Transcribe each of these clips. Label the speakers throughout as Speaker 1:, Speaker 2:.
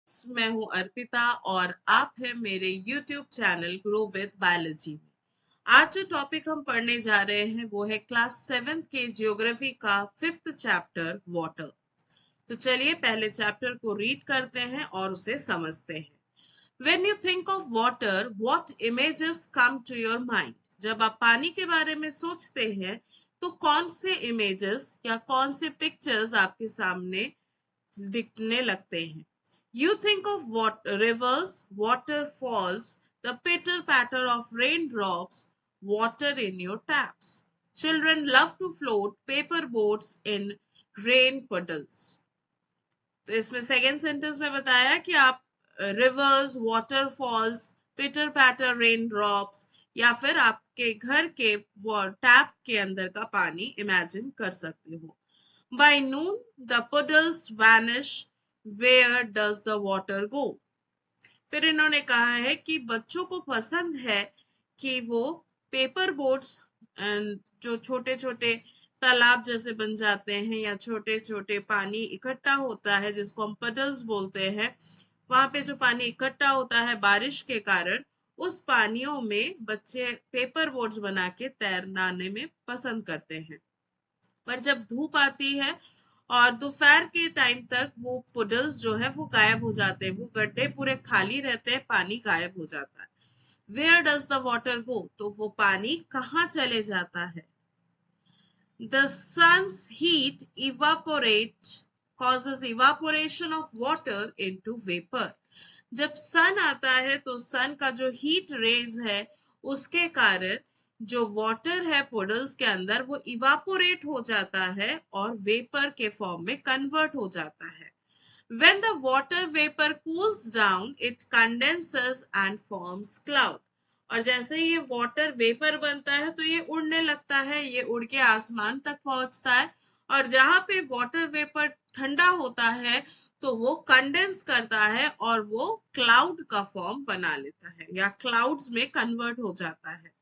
Speaker 1: मैं हूं अर्पिता और आप हैं मेरे YouTube channel grow with biology में। आज जो टॉपिक हम पढ़ने जा रहे हैं वो है क्लास 7th के जियोग्राफी का 5th चैप्टर वाटर। तो चलिए पहले चैप्टर को रीड करते हैं और उसे समझते हैं। When you think of water, what images come to your mind? जब आप पानी के बारे में सोचते हैं तो कौन से इमेजेस या कौन से पिक्चर्स आपके सामने दिखने लगते हैं? You think of what rivers, waterfalls, the pitter patter of raindrops, water in your taps. Children love to float paper boats in rain puddles. तो इसमें सेकेंड सेंटेंस में बताया कि आप रिवर्स, वाटरफॉल्स, पिटर पैटर रेन ड्रॉप्स या फिर आपके घर के टैप के अंदर का पानी इमेजिन कर सकते हो। By noon, the puddles vanish. Where does the water go? फिर इन्होंने कहा है कि बच्चों को पसंद है कि वो पेपर बोट्स जो छोटे छोटे तालाब जैसे बन जाते हैं या छोटे छोटे पानी इकट्ठा होता है जिसको हम पडल्स बोलते हैं, वहां पे जो पानी इकट्ठा होता है बारिश के कारण, उस पानियों में बच्चे पेपर बोट्स बना के तैरने में पसंद करते हैं। पर जब धूप आती है और दोपहर के टाइम तक वो पुडल्स जो है वो गायब हो जाते हैं, वो गड्ढे पूरे खाली रहते हैं, पानी गायब हो जाता है। Where does the water go? तो वो पानी कहाँ चले जाता है? The sun's heat evaporate causes evaporation of water into vapor. जब सन आता है तो सन का जो हीट रेज है उसके कारण जो वाटर है पुडल्स के अंदर वो इवापोरेट हो जाता है और वेपर के फॉर्म में कन्वर्ट हो जाता है। When the water vapor cools down, it condenses and forms cloud. और जैसे ही ये वाटर वेपर बनता है तो ये उड़ने लगता है, ये उड़ के आसमान तक पहुंचता है और जहां पे वाटर वेपर ठंडा होता है तो वो कंडेंस करता है और वो क्लाउड का फॉर्म बना लेता है या क्लाउड्स में कन्वर्ट हो जाता है।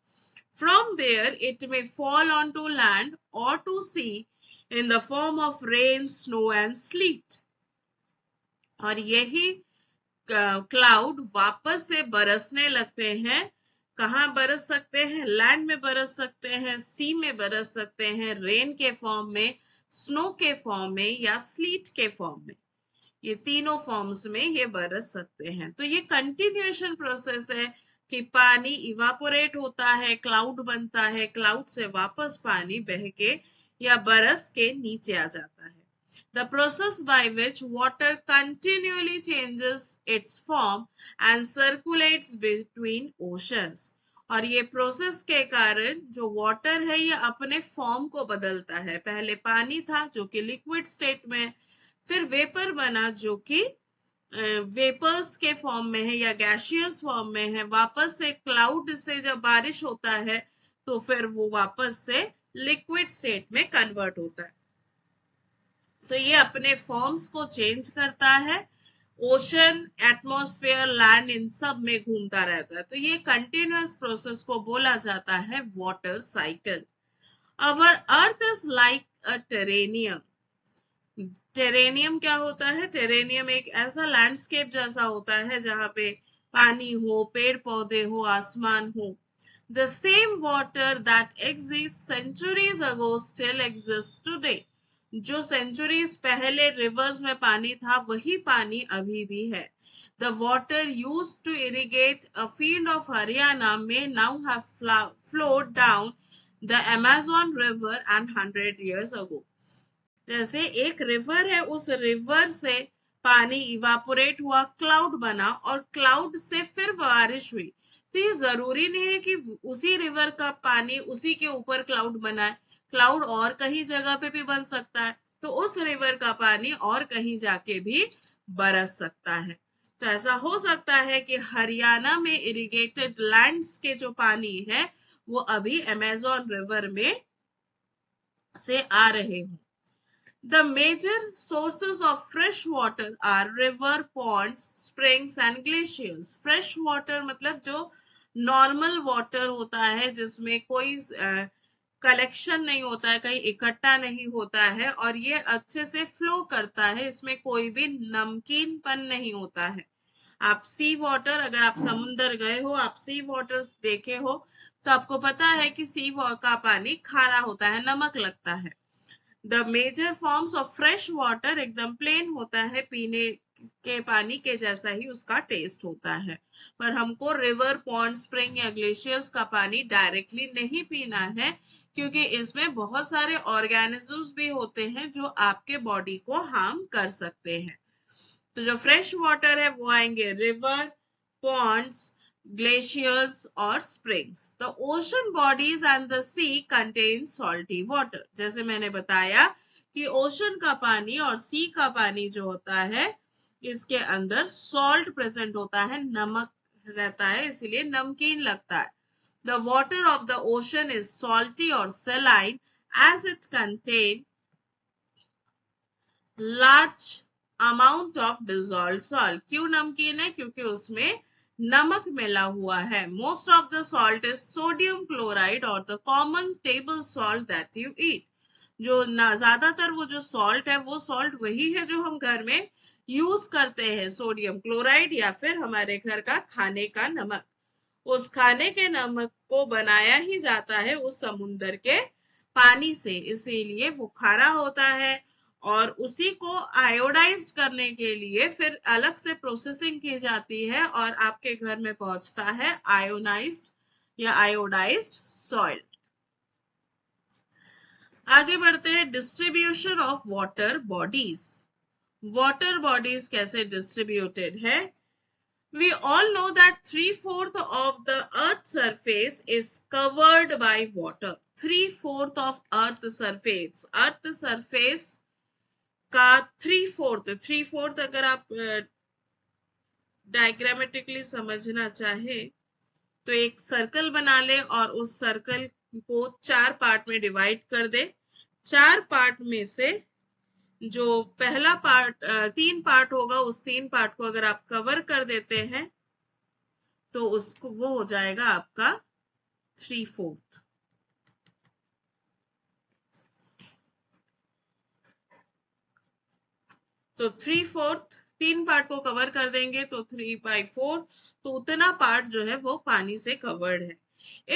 Speaker 1: From there, it may fall onto land or to sea in the form of rain, snow and sleet. और यही क्लाउड वापस से बरसने लगते हैं। कहाँ बरस सकते हैं? लैंड में बरस सकते हैं, सी में बरस सकते हैं, रेन के फॉर्म में, स्नो के फॉर्म में या स्लीट के फॉर्म में। ये तीनों फॉर्म्स में ये बरस सकते हैं। तो ये कंटिन्यूएशन प्रोसेस है कि पानी इवापोरेट होता है, क्लाउड बनता है, क्लाउड से वापस पानी बह के या बरस के नीचे आ जाता है। The process by which water continually changes its form and circulates between oceans. और ये प्रोसेस के कारण जो वाटर है ये अपने फॉर्म को बदलता है। पहले पानी था जो कि लिक्विड स्टेट में, फिर वेपर बना जो कि वेपर्स के फॉर्म में है या गैशियस फॉर्म में है, वापस से क्लाउड से जब बारिश होता है तो फिर वो वापस से लिक्विड स्टेट में कन्वर्ट होता है। तो ये अपने फॉर्म्स को चेंज करता है, ओशन, एटमॉस्फेयर, लैंड इन सब में घूमता रहता है। तो ये कंटिन्यूअस प्रोसेस को बोला जाता है water cycle. Our earth is like a terrarium. Terrarium क्या होता है? टेरेनियम एक ऐसा लैंडस्केप जैसा होता है जहां पे पानी हो, पेड़ पौधे हो, आसमान हो। The same water that exist centuries ago still exist today. जो सेंचुरीज पहले रिवर्स में पानी था वही पानी अभी भी है। The water used to irrigate a field of Haryana may now have flowed down the Amazon River and 100 years ago. जैसे एक रिवर है, उस रिवर से पानी इवापोरेट हुआ, क्लाउड बना और क्लाउड से फिर बारिश हुई। तो ये जरूरी नहीं है कि उसी रिवर का पानी उसी के ऊपर क्लाउड बना है, क्लाउड और कहीं जगह पे भी बन सकता है, तो उस रिवर का पानी और कहीं जाके भी बरस सकता है। तो ऐसा हो सकता है कि हरियाणा में इरिगेटेड लैंड्स के जो पानी है वो अभी अमेजोन रिवर में से आ रहे हों। The major sources of fresh water are river, ponds, springs and glaciers. Fresh water मतलब जो नॉर्मल वाटर होता है जिसमें कोई कलेक्शन नहीं होता है, कहीं इकट्ठा नहीं होता है और ये अच्छे से फ्लो करता है, इसमें कोई भी नमकीनपन नहीं होता है। आप सी वाटर, अगर आप समुंदर गए हो, आप सी वाटर देखे हो, तो आपको पता है कि सी का पानी खारा होता है, नमक लगता है। The major forms of fresh water एकदम प्लेन होता है, पीने के पानी के जैसा ही उसका टेस्ट होता है। पर हमको रिवर, पॉन्ड, स्प्रिंग या ग्लेशियर्स का पानी डायरेक्टली नहीं पीना है, क्योंकि इसमें बहुत सारे ऑर्गेनिजम्स भी होते हैं जो आपके बॉडी को हार्म कर सकते हैं। तो जो फ्रेश वाटर है वो आएंगे रिवर, पॉन्ड्स, ग्लेशियर्स और springs. The ocean bodies and the sea contain salty water. जैसे मैंने बताया कि ओशन का पानी और सी का पानी जो होता है, इसके अंदर सॉल्ट प्रेजेंट होता है, नमक रहता है, इसीलिए नमकीन लगता है। The water of the ocean is salty or saline as it contains large amount of dissolved salt. क्यों नमकीन है? क्योंकि उसमें नमक मिला हुआ है। Most of the salt is sodium chloride or the common table salt that you eat. जो ना ज्यादातर वो जो सॉल्ट है वो सॉल्ट वही है जो हम घर में यूज करते हैं, सोडियम क्लोराइड या फिर हमारे घर का खाने का नमक। उस खाने के नमक को बनाया ही जाता है उस समुंदर के पानी से, इसीलिए वो खारा होता है। और उसी को आयोडाइज्ड करने के लिए फिर अलग से प्रोसेसिंग की जाती है और आपके घर में पहुंचता है आयोनाइज्ड या आयोडाइज्ड सॉइल। आगे बढ़ते हैं, distribution of water bodies. Water bodies कैसे डिस्ट्रीब्यूटेड है? We all know that 3/4 of the Earth's surface is covered by water. 3/4 of Earth's surface. Earth surface का 3/4 अगर आप डायग्रामेटिकली समझना चाहे तो एक सर्कल बना ले और उस सर्कल को 4 पार्ट में डिवाइड कर दे। 4 पार्ट में से जो पहला पार्ट 3 पार्ट होगा, उस 3 पार्ट को अगर आप कवर कर देते हैं तो उसको वो हो जाएगा आपका 3/4। तो 3/4 3 पार्ट को कवर कर देंगे तो 3/4, तो उतना पार्ट जो है वो पानी से कवर्ड है।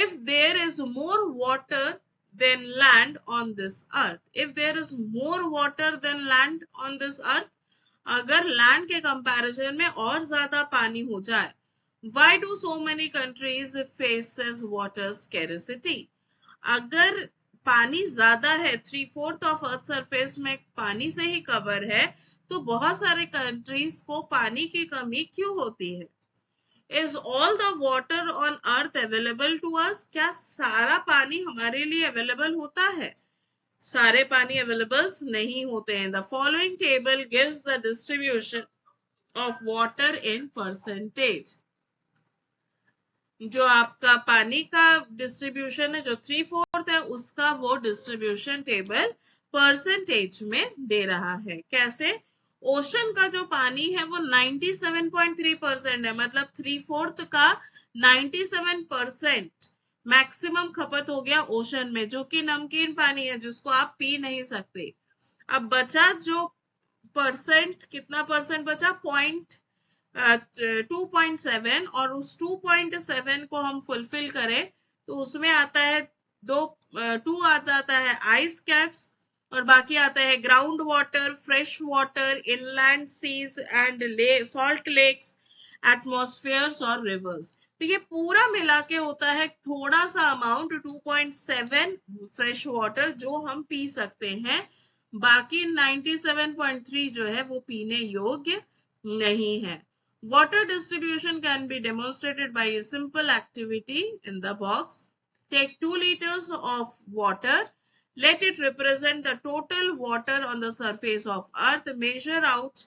Speaker 1: If there is more water than land on this earth, if there is more water than land on this earth, अगर लैंड के कंपैरिजन में और ज्यादा पानी हो जाए, why do so many countries faces water scarcity? अगर पानी ज्यादा है, 3/4 ऑफ अर्थ सरफेस में पानी से ही कवर है, तो बहुत सारे कंट्रीज को पानी की कमी क्यों होती है? Is all the water on earth available to us? क्या सारा पानी हमारे लिए अवेलेबल होता है? सारे पानी अवेलेबल नहीं होते हैं। The following table gives the distribution of water in percentage. जो आपका पानी का डिस्ट्रीब्यूशन है, जो 3/4 है, उसका वो डिस्ट्रीब्यूशन टेबल परसेंटेज में दे रहा है। कैसे? ओशन का जो पानी है वो 97.3% है, मतलब 3/4 का 97% मैक्सिमम खपत हो गया ओशन में, जो कि नमकीन पानी है जिसको आप पी नहीं सकते। अब बचा जो परसेंट, कितना परसेंट बचा? 2.7, और उस 2.7 को हम फुलफिल करें तो उसमें आता है 2 आता है आइस कैप्स, और बाकी आता है ground water, fresh water, inland seas and salt lakes, atmospheres और रिवर्स। तो ये पूरा मिला के होता है थोड़ा सा अमाउंट 2.7 फ्रेश वाटर जो हम पी सकते हैं। बाकी 97.3 जो है वो पीने योग्य नहीं है। Water distribution can be demonstrated by a simple activity in the box. Take 2 liters of water. Let it represent the total water on the surface of earth. Measure out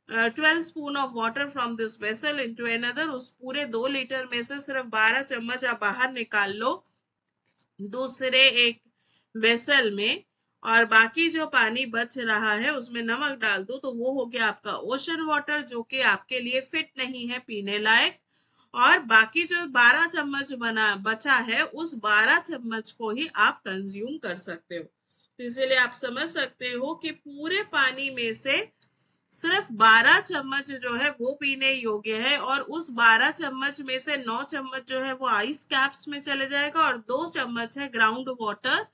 Speaker 1: 12 spoon of water from this vessel into another. उस पूरे 2 litre में से सिर्फ 12 चम्मच आप बाहर निकाल लो दूसरे एक वेसल में, और बाकी जो पानी बच रहा है उसमें नमक डाल दो, तो वो हो गया आपका ओशन वाटर, जो कि आपके लिए फिट नहीं है पीने लायक। और बाकी जो 12 चम्मच बचा है उस 12 चम्मच को ही आप कंज्यूम कर सकते हो। तो इसीलिए आप समझ सकते हो कि पूरे पानी में से सिर्फ 12 चम्मच जो है वो पीने योग्य है, और उस 12 चम्मच में से 9 चम्मच जो है वो आइस कैप्स में चले जाएगा, और 2 चम्मच है ग्राउंड वाटर,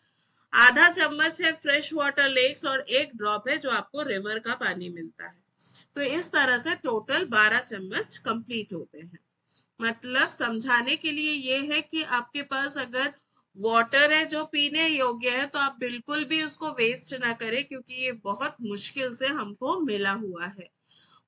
Speaker 1: आधा चम्मच है फ्रेश वाटर लेक्स, और 1 ड्रॉप है जो आपको रिवर का पानी मिलता है। तो इस तरह से टोटल 12 चम्मच कंप्लीट होते हैं। मतलब समझाने के लिए ये है कि आपके पास अगर वाटर है जो पीने योग्य है तो आप बिल्कुल भी उसको वेस्ट ना करें, क्योंकि ये बहुत मुश्किल से हमको मिला हुआ है।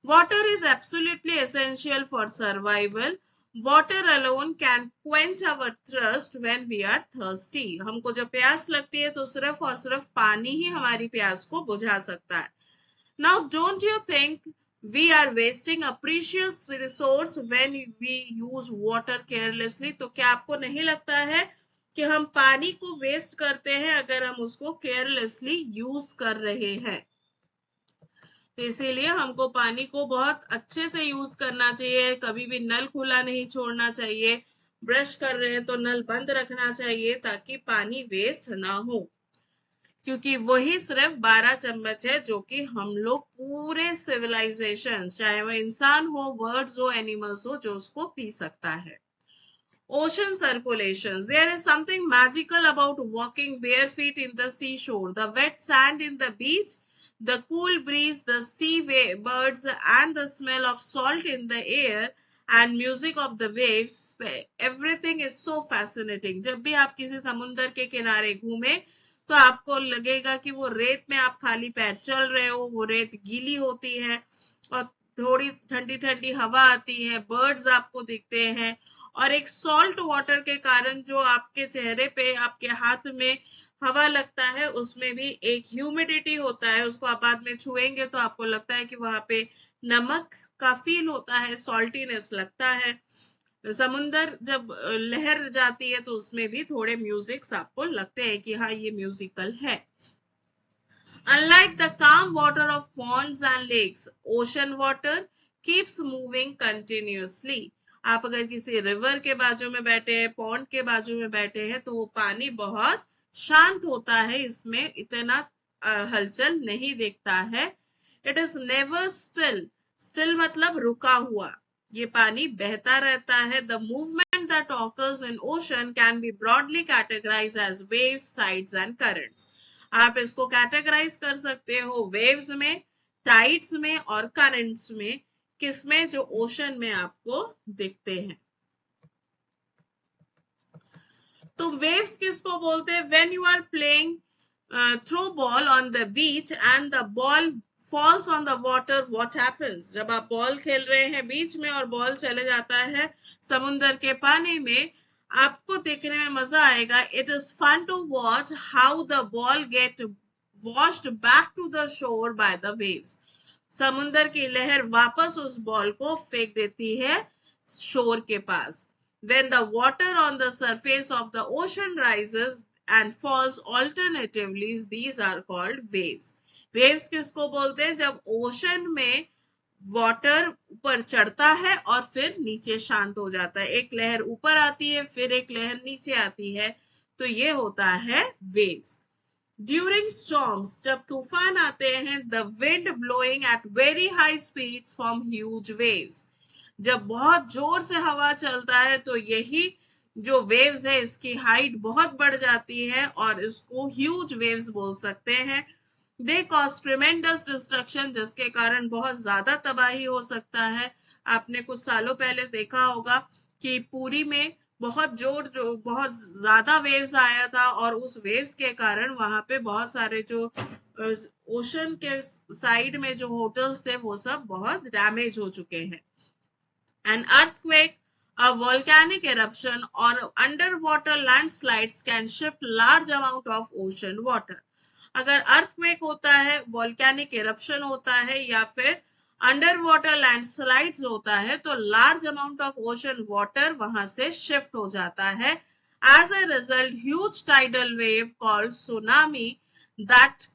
Speaker 1: Water is absolutely essential for survival. Water alone can quench our thirst when we are thirsty. हमको जब प्यास लगती है तो सिर्फ और सिर्फ पानी ही हमारी प्यास को बुझा सकता है। Now, don't you think we are wasting a precious resource when we use water carelessly? तो क्या आपको नहीं लगता है कि हम पानी को वेस्ट करते हैं अगर हम उसको केयरलेसली यूज कर रहे हैं? तो इसीलिए हमको पानी को बहुत अच्छे से यूज करना चाहिए, कभी भी नल खुला नहीं छोड़ना चाहिए, ब्रश कर रहे हैं तो नल बंद रखना चाहिए ताकि पानी वेस्ट ना हो, क्योंकि वही सिर्फ 12 चम्मच है जो कि हम लोग पूरे सिविलाइजेशन, चाहे वो इंसान हो, बर्ड्स हो, एनिमल्स हो, जो उसको पी सकता है। Ocean circulations. There is something magical about walking bare feet in the seashore. The wet sand in the beach, the cool breeze, the birds, and the smell of salt in the air and music of the waves. Everything is so fascinating. जब भी आप किसी समुंदर के किनारे घूमे तो आपको लगेगा कि वो रेत में आप खाली पैर चल रहे हो, वो रेत गीली होती है और थोड़ी ठंडी ठंडी हवा आती है, बर्ड्स आपको दिखते हैं, और एक सॉल्ट वाटर के कारण जो आपके चेहरे पे, आपके हाथ में हवा लगता है उसमें भी एक ह्यूमिडिटी होता है, उसको आप बाद में छुएंगे तो आपको लगता है कि वहां पे नमक का फील होता है, सॉल्टीनेस लगता है। समुंदर जब लहर जाती है तो उसमें भी थोड़े म्यूजिक्स आपको लगते हैं कि हाँ ये म्यूजिकल है। Unlike the calm water of ponds and lakes, ocean water keeps moving continuously. आप अगर किसी रिवर के बाजू में बैठे हैं, पॉन्ड के बाजू में बैठे हैं, तो वो पानी बहुत शांत होता है, इसमें इतना हलचल नहीं दिखता है। It is never still. Still मतलब रुका हुआ, ये पानी बहता रहता है। The movement that occurs in ocean can be broadly categorized as waves, tides and currents. आप इसको कैटेगराइज कर सकते हो वेव्स में, टाइड्स में और करंट्स में। किसमें? जो ओशन में आपको दिखते हैं। तो वेव्स किसको बोलते हैं? When you are playing throw ball on the beach and the ball falls on the water, what happens? जब आप बॉल खेल रहे हैं बीच में और बॉल चले जाता है समुंदर के पानी में, आपको देखने में मजा आएगा। It is fun to watch how the ball get washed back to the shore by the waves. समुंदर की लहर वापस उस बॉल को फेंक देती है शोर के पास। When the water on the surface of the ocean rises and falls alternatively, these are called waves. Waves किसको बोलते हैं? जब ओशन में वाटर ऊपर चढ़ता है और फिर नीचे शांत हो जाता है, एक लहर ऊपर आती है फिर एक लहर नीचे आती है, तो ये होता है वेव्स। ड्यूरिंग स्टॉर्म्स, जब तूफान आते हैं, the wind blowing at very high speeds form huge waves. जब बहुत जोर से हवा चलता है तो यही जो वेव्स है इसकी हाइट बहुत बढ़ जाती है और इसको ह्यूज वेव्स बोल सकते हैं। दे कॉज ट्रिमेंडस डिस्ट्रक्शन, जिसके कारण बहुत ज्यादा तबाही हो सकता है। आपने कुछ सालों पहले देखा होगा कि पुरी में बहुत ज्यादा वेव्स आया था और उस वेव्स के कारण वहां पे बहुत सारे जो ओशन के साइड में जो होटल्स थे वो सब बहुत डैमेज हो चुके हैं। An earthquake, a volcanic eruption, or underwater landslides can shift large amount of ocean water. अगर earthquake होता है, volcanic eruption होता है या फिर underwater landslides होता है तो large amount of ocean water वहां से shift हो जाता है. As a result, huge tidal wave called tsunami that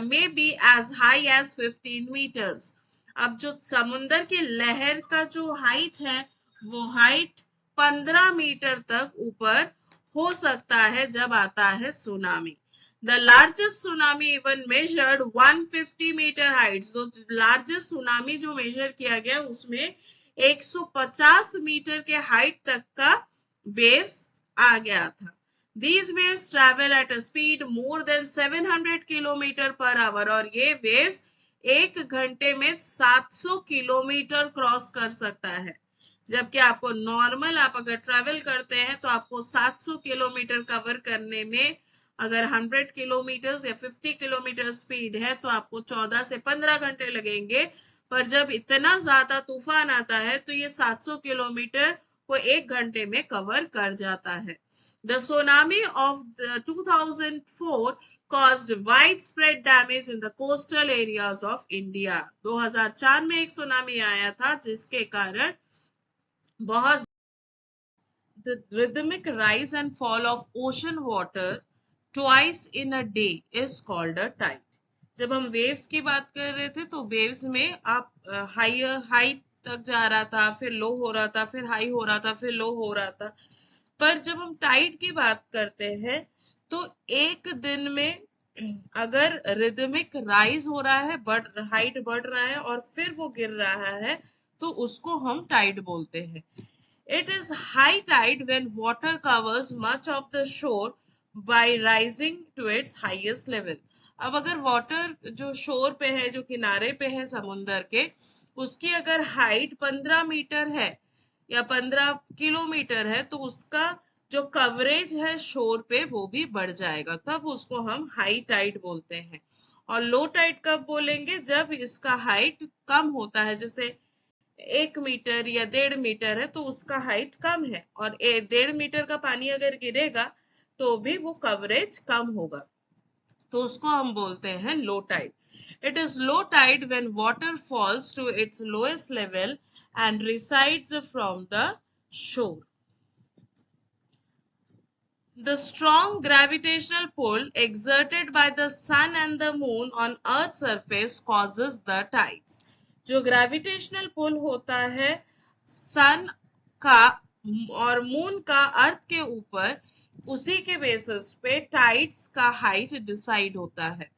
Speaker 1: may be as high as 15 meters. अब जो समुंदर की लहर का जो हाइट है वो हाइट 15 मीटर तक ऊपर हो सकता है जब आता है tsunami. The largest tsunami even measured 150 meter height. तो लार्जेस्ट सुनामी जो मेजर किया गया उसमें 150 मीटर के हाइट तक का वेव्स आ गया था। These waves travel at a speed more than 700 kilometre per hour, और ये वेव्स एक घंटे में 700 किलोमीटर क्रॉस कर सकता है। जबकि आपको नॉर्मल, आप अगर ट्रैवल करते हैं तो आपको 700 किलोमीटर कवर करने में अगर 100 किलोमीटर या 50 किलोमीटर स्पीड है तो आपको 14 से 15 घंटे लगेंगे। पर जब इतना ज्यादा तूफान आता है तो ये 700 किलोमीटर को एक घंटे में कवर कर जाता है। The tsunami of the 2004 caused widespread damage in the coastal areas of India. 2004 में एक सुनामी आया था जिसके कारण बहुत the rhythmic rise and fall of ocean water twice in a day is called a tide. जब हम वेव्स की बात कर रहे थे तो वेव्स में आप हाई तक जा रहा था, फिर लो हो रहा था, फिर हाई हो रहा था, फिर लो हो रहा था। पर जब हम टाइड की बात करते हैं तो एक दिन में अगर रिदमिक राइज हो रहा है, हाइट बढ़ रहा है और फिर वो गिर रहा है तो उसको हम टाइड बोलते हैं। It is high tide when water covers much of the shore by rising to its highest level. अब अगर वाटर जो शोर पे है, जो किनारे पे है समुंदर के, उसकी अगर हाइट 15 मीटर है या 15 किलोमीटर है तो उसका जो कवरेज है शोर पे वो भी बढ़ जाएगा, तब उसको हम हाई टाइड बोलते हैं। और लो टाइड कब बोलेंगे? जब इसका हाइट कम होता है, जैसे 1 मीटर या 1.5 मीटर है तो उसका हाइट कम है, और 1.5 मीटर का पानी अगर गिरेगा तो भी वो कवरेज कम होगा, तो उसको हम बोलते हैं low tide. It is low tide when water falls to its lowest level and recedes from the shore. The strong gravitational pull exerted by the sun and the moon on Earth's surface causes the tides. जो gravitational pull होता है सन का और moon का अर्थ के ऊपर, उसी के बेसिस पे टाइड्स का हाइट डिसाइड होता है।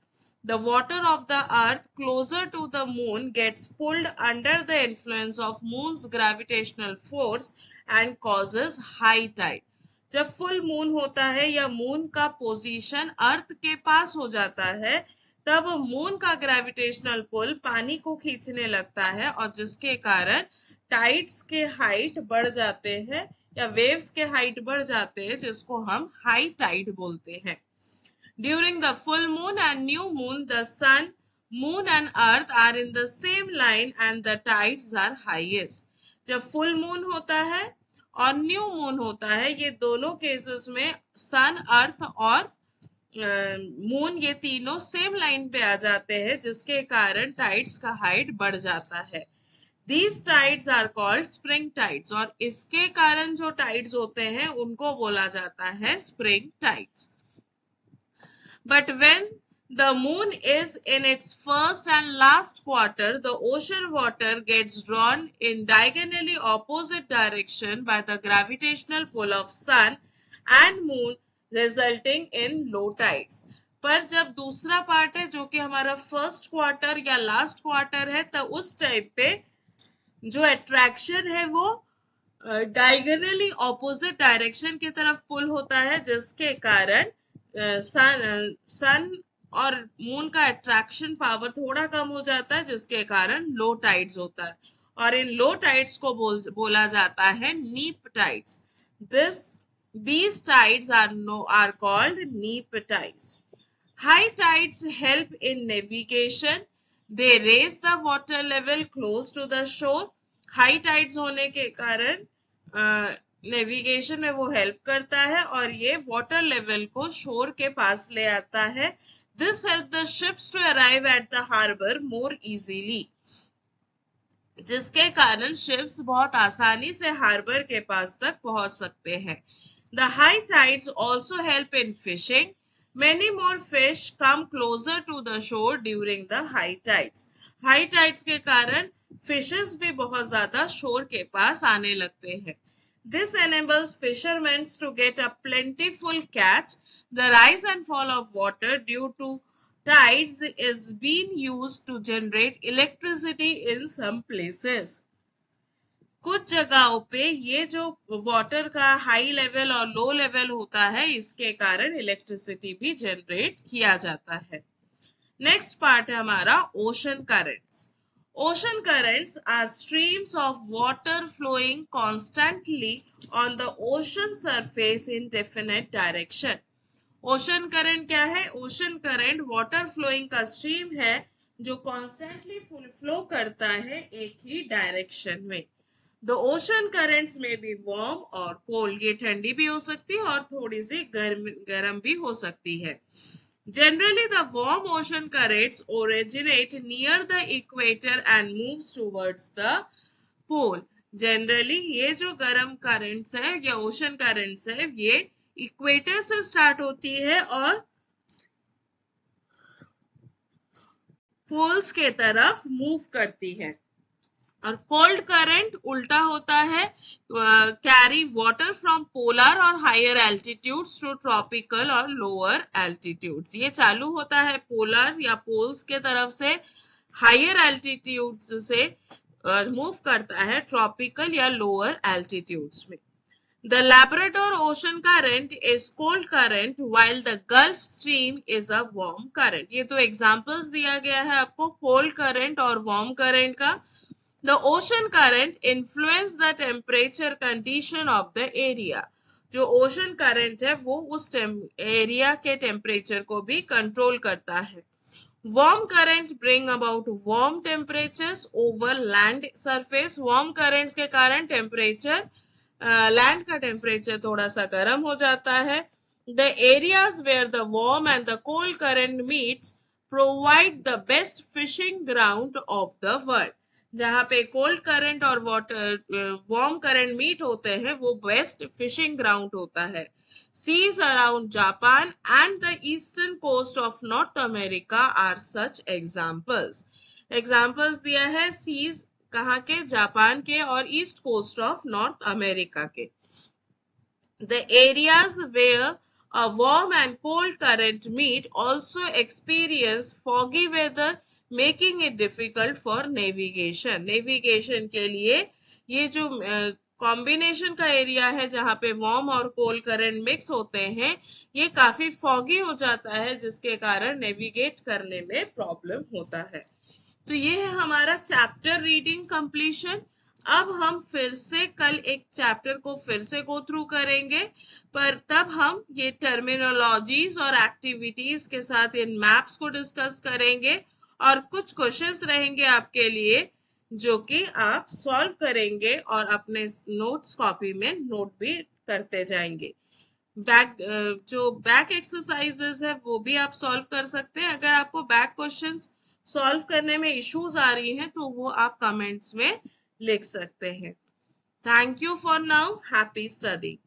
Speaker 1: The water of the earth closer to the moon gets pulled under the influence of moon's gravitational force and causes high tide. जब फुल मून होता है या मून का पोजीशन अर्थ के पास हो जाता है तब मून का ग्रेविटेशनल पुल पानी को खींचने लगता है, और जिसके कारण टाइड्स के हाइट बढ़ जाते हैं या वेव्स के हाइट बढ़ जाते हैं, जिसको हम हाई टाइड बोलते हैं। During the full moon and new moon the sun, moon and earth are in the same line and the tides are highest. जब फुल मून होता है और न्यू मून होता है, ये दोनों केसेस में सन, अर्थ और मून ये तीनों सेम लाइन पे आ जाते हैं, जिसके कारण टाइड्स का हाइट बढ़ जाता है। These tides are called spring tides, और इसके कारण जो टाइड्स होते हैं उनको बोला जाता है spring tides. But when the moon is in its first and last quarter, the ocean water gets drawn in diagonally opposite direction by the gravitational pull of sun and moon, resulting in low tides. पर जब दूसरा part है जो कि हमारा first quarter या last quarter है, तब उस टाइम पे जो अट्रैक्शन है वो डायगोनली ऑपोजिट डायरेक्शन की तरफ पुल होता है, जिसके कारण सन और मून का अट्रैक्शन पावर थोड़ा कम हो जाता है, जिसके कारण लो टाइड्स होता है। और इन लो टाइड्स को बोला जाता है नीप tides. These tides are called neap tides. High tides help in navigation. They raise the water level close to the shore. High tides होने के कारण नेविगेशन में वो हेल्प करता है और ये वाटर लेवल को शोर के पास ले आता है। This help the ships to arrive at the harbour more easily, जिसके कारण शिप्स बहुत आसानी से हार्बर के पास तक पहुंच सकते हैं। The high tides also help in fishing. Many more fish come closer to the shore during the high tides. High tides के कारण फिशेस भी बहुत ज्यादा शोर के पास आने लगते हैं. This enables fishermen to get a plentiful catch. The rise and fall of water due to tides is being used to generate electricity in some places. कुछ जगहों पे ये जो वाटर का हाई लेवल और लो लेवल होता है इसके कारण इलेक्ट्रिसिटी भी जनरेट किया जाता है. नेक्स्ट पार्ट है हमारा ocean currents. Ocean currents are streams of water flowing constantly on the ocean surface in definite direction. Ocean current क्या है? ओशन करंट वाटर फ्लोइंग का स्ट्रीम है जो कॉन्स्टेंटली फ्लो करता है एक ही डायरेक्शन में. The ocean currents may be warm और cold. ये ठंडी भी हो सकती है और थोड़ी सी गर्म भी हो सकती है. Generally, the warm ocean currents originate near the equator and moves towards the pole. Generally, ये जो गर्म currents है या ocean currents है ये इक्वेटर से स्टार्ट होती है और पोल्स के तरफ मूव करती है. और कोल्ड करंट उल्टा होता है, कैरी वाटर फ्रॉम पोलर और हायर एल्टीट्यूड्स टू ट्रॉपिकल और लोअर एल्टीट्यूड्स. ये चालू होता है पोलर या पोल्स के तरफ से, हायर एल्टीट्यूड्स से मूव करता है ट्रॉपिकल या लोअर एल्टीट्यूड्स में. The Labrador Ocean current is cold current while the Gulf Stream is a warm current. ये तो एग्जांपल्स दिया गया है आपको कोल्ड करंट और वार्म करंट का. The ocean current influence the temperature condition of the area. जो ओशन करंट है वो उस एरिया के टेम्परेचर को भी कंट्रोल करता है. Warm current bring about warm temperatures over land surface. Warm currents के कारण टेम्परेचर लैंड का टेम्परेचर थोड़ा सा गर्म हो जाता है. The areas where the warm and the cold current meets provide the best fishing ground of the world. जहाँ पे कोल्ड करंट और वार्म करंट मीट होते हैं वो बेस्ट फिशिंग ग्राउंड होता है. Seas around Japan and the eastern coast of North America are such examples. Examples दिया है सीज कहाँ के? जापान के और east coast of North America के. The areas where a warm and cold current meet also experience foggy weather making it difficult for navigation. Navigation के लिए ये जो कॉम्बिनेशन का एरिया है जहाँ पे वार्म और कोल्ड करंट मिक्स होते हैं ये काफी फॉगी हो जाता है जिसके कारण नेविगेट करने में प्रॉब्लम होता है. तो ये है हमारा चैप्टर रीडिंग कंप्लीशन. अब हम फिर से कल एक चैप्टर को फिर से गो थ्रू करेंगे पर तब हम ये टर्मिनोलॉजीज और एक्टिविटीज के साथ इन मैप्स को डिस्कस करेंगे और कुछ क्वेश्चंस रहेंगे आपके लिए जो कि आप सॉल्व करेंगे और अपने नोट्स कॉपी में नोट भी करते जाएंगे. जो बैक एक्सरसाइजेस है वो भी आप सॉल्व कर सकते हैं. अगर आपको बैक क्वेश्चंस सॉल्व करने में इश्यूज आ रही हैं तो वो आप कमेंट्स में लिख सकते हैं. Thank you for now. Happy study.